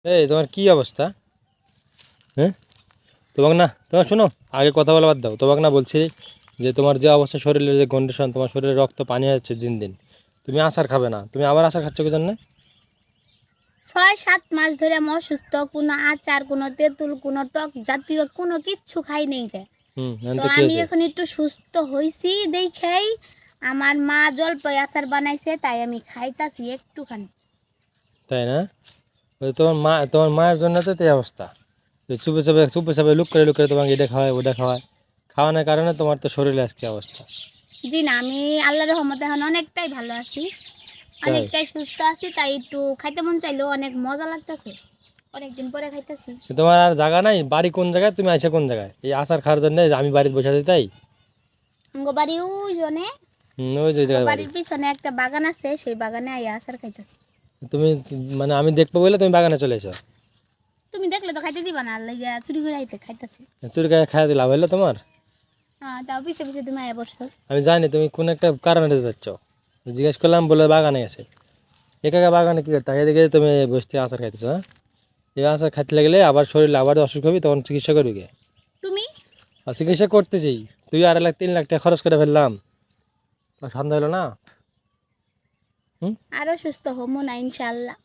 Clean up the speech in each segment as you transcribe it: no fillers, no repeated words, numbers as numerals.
এই তোমার কি অবস্থা? হ্যাঁ, তোমাকে না, তোমার শোনো, আগে কথা বলা বাদ দাও। তোমাকে না বলছি যে তোমার যে অবস্থা, শরীরের যে কন্ডিশন, তোমার শরীরে রক্ত পানি যাচ্ছে দিন দিন, তুমি আচার খাবে না, তুমি আবার আচার খাচ্ছ কি জন্য? 6-7 মাস ধরে আমি অসুস্থ, কোনো আচার, কোনো তেঁতুল, কোনো টক জাতীয় কোনো কিচ্ছু খাই নেই কে। এখন তো তো কি আমি হয়েছে? এখন একটু সুস্থ হইছি দেখেই আমার মা জলপাই আচার বানাইছে, তাই আমি খাইতাছি একটুখানি। তাই না? ওই তোমার মায়ের জন্য তো এই অবস্থা। তো চুপে চাপে লুক করে তোমাকে এটা খাওয়ায় ওটা খাওয়ায়, খাওয়ানোর কারণে তোমার তো শরীরে আজকে অবস্থা। জি না, আমি আল্লাহর রহমতে এখন অনেকটাই ভালো আছি, তাই? অনেকটাই সুস্থ আছি, তাই একটু খাইতে মন চাইলেও অনেক মজা লাগতেছে, অনেকদিন পরে খাইতেছি। তোমার আর জায়গা নাই? বাড়ি কোন জায়গায়, তুমি আইসা কোন জায়গায় এই আচার খাওয়ার জন্য? আমি বাড়িতে বসে আছি তাই? আমগো বাড়ি ওই জনে, ওই যে ওই আমগো জায়গায় বাড়ি। বাড়ির পিছনে একটা বাগান আছে, সেই বাগানে আইয়া আচার খাইতেছি। তুমি মানে আমি দেখবো বলে তুমি বাগানে চলে এসো? তুমি দেখলে তো খাইতে দিবা না, লাইগা চুরি করে আইতে খাইতেছি। চুরি করে খাইয়া দিলে লাভ হইলো তোমার? হ্যাঁ, তাও পিছে পিছে তুমি আয়া পড়ছো। আমি জানি তুমি কোন একটা কারণে যাচ্ছ। জিজ্ঞেস করলাম, বলে বাগানে আছে। একা একা বাগানে কি করতে, এদিকে তুমি বসতে আচার খাইতেছো? হ্যাঁ, এই আচার খাইতে লাগলে আবার শরীরে আবার অসুখ হবে, তখন চিকিৎসা করবি কে? তুমি আর চিকিৎসা করতেছি, 2-2.5-3 লাখ টাকা খরচ করে ফেললাম, তো সন্দেহ হলো না? হুম। আরো সুস্থ হমু না ইনশাআল্লাহ।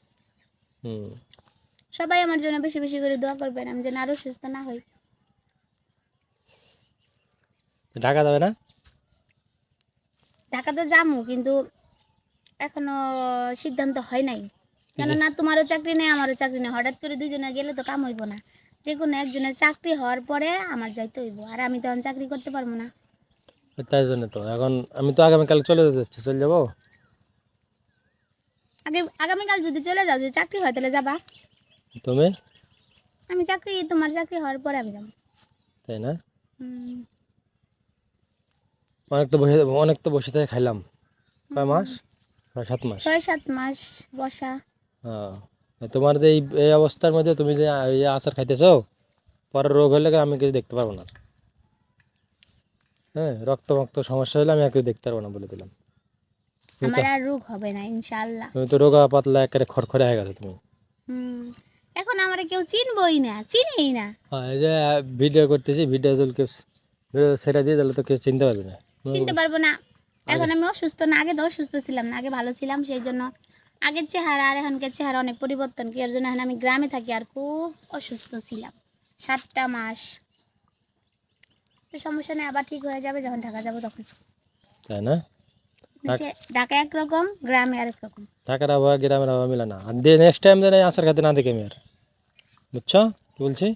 হুম। সবাই আমার জন্য বেশি বেশি করে দোয়া করবেন, আমি যেন আরো সুস্থ না হই। ঢাকা যাবে না? ঢাকা তো যামু, কিন্তু এখনো সিদ্ধান্ত হয় নাই। কি যে, কেননা তোমারও চাকরি নেই, আমারও চাকরি নেই, হঠাৎ করে দুজনে গেলে তো কাম হইব না। যে কোনো একজনের চাকরি হওয়ার পরে আমার যাইতে হইব, আর আমি তখন চাকরি করতে পারবো না। তাই জন্য তো এখন আমি তো আগামীকাল চলে যেতে যাচ্ছি, চলে যাবো। আগামীকাল যদি চলে যাও, যদি চাকরি হয় তাহলে যাবা। তুমি? তোমার চাকরি হওয়ার পরে আমি যাবো। তাই না? হুম। অনেক তো বসে থেকে খাইলাম। কয় হুম। মাস? 6-7 মাস। 6-7 মাস বসা। হ্যাঁ। তোমার যে এই অবস্থার মধ্যে তুমি যে এই আচার খাইতেছো, পরে রোগ হলে আমি কিছু দেখতে পারবো না। হ্যাঁ, রক্ত সমস্যা হলে আমি আর কিছু দেখতে পারবো না বলে দিলাম। তুমি তো আমার আর রোগ হবে না ইনশাআল্লাহ। তুমি তো রোগা পাতলা একেবারে খড়খড়ে হয়ে গেছো তুমি। হুম। এখন আমার কেউ চিনবই না, চিনেই না। হ্যাঁ, এই যে ভিডিও করতেছি, ভিডিও যদি কেউ ভিডিও ছেড়ে দিয়ে তাহলে তো কেউ চিনতে পারবে না। চিনতে পারবো না। আগে এখন আমি অসুস্থ না, আগে তো অসুস্থ ছিলাম না, আগে ভালো ছিলাম, সেই জন্য আগের চেহারা আর এখনকার চেহারা অনেক পরিবর্তন, কি এর জন্য এখন আমি গ্রামে থাকি আর খুব অসুস্থ ছিলাম 7টা মাস। তো সমস্যা নেই, আবার ঠিক হয়ে যাবে যখন ঢাকা যাবো তখন। তাই না? সে ঢাকা একরকম, গ্রামে আরেক রকম। ঢাকার আবহাওয়া গ্রামের আবহাওয়া মিলে না। আর দিয়ে নেক্সট টাইম যেন এই আচার খাতে না দেখি আমি আর। বুঝছো কি বলছি?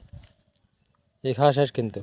এই খাওয়া শেষ কিন্তু।